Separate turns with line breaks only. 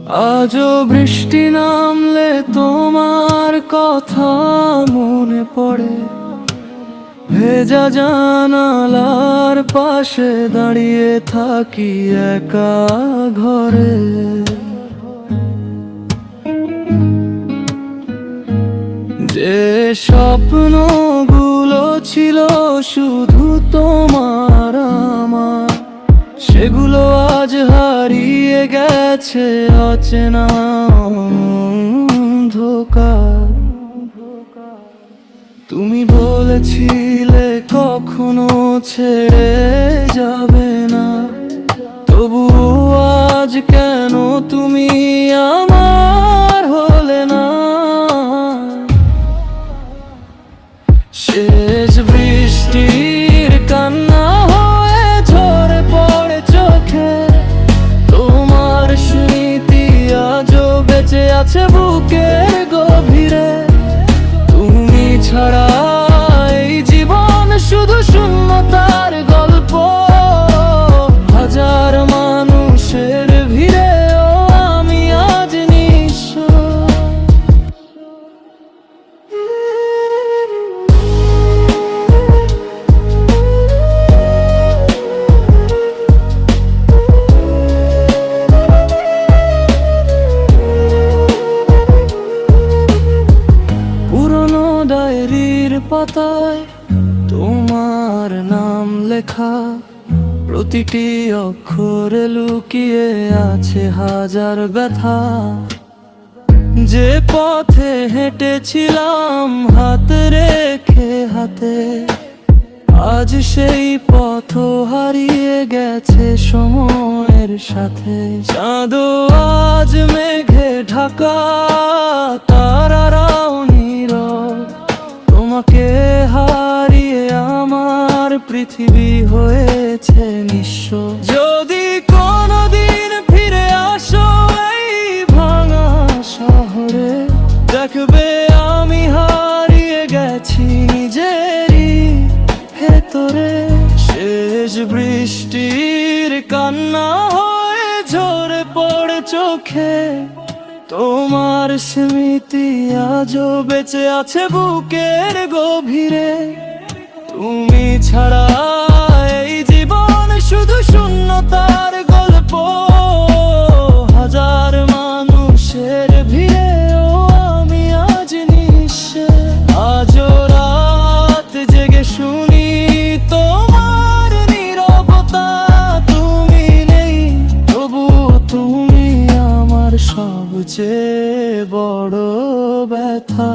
আজও বৃষ্টি নামলে তোমার কথা মনে পড়ে, ভেজা জানালার পাশে দাঁড়িয়ে থাকি একা ঘরে। যে স্বপ্নগুলো ছিল শুধু তোমার আমার, সেগুলো আজ হারিয়ে গেছে অচেনা অন্ধকার। তুমি বলেছিলে কখনো ছেড়ে যাবে না, তবু আজ কেন তুমি আমার হলে না? শেষ বৃষ্টির কান্না হয়ে ঝরে পড়ে চোখে, তোমার স্মৃতি আজও বেঁচে আছে বুকের গভীরে। তুমি ছাড়া এই জীবন শুধু শূন্যতার গল্প, হাজার মানুষের ভিড়েও আমি আজ নিঃস্ব। পুরনো ডায়েরির পাতায় তোমার নাম লেখা, প্রতিটি অক্ষরে লুকিয়ে আছে হাজার ব্যথা। যে পথে হেঁটেছিলাম হাত রেখে হাতে, আজ সেই পথ হারিয়ে গেছে সময়ের সাথে। চাঁদও আজ মেঘে ঢাকা, তারারাও নীরব, তোমাকে হারিয়ে আমার পৃথিবী হয়েছে নিঃস্ব। যদি কোনোদিন ফিরে আসো এই ভাঙা শহরে, দেখবে আমি হারিয়ে গেছি নিজেরই ভেতরে। শেষ বৃষ্টির কান্না হয়ে ঝরে পড়ে চোখে, তোমার স্মৃতি আজও বেঁচে আছে বুকের গভীরে। তুমি ছাড়া এই জীবন শুধু শূন্যতার গল্প, হাজার মানুষের ভিড়েও আমি আজ নিঃস্ব। আজও রাত জেগে শুনি তোমার নীরবতা, তুমি নেই তবু তুমি আমার সবচেয়ে বড় ব্যথা।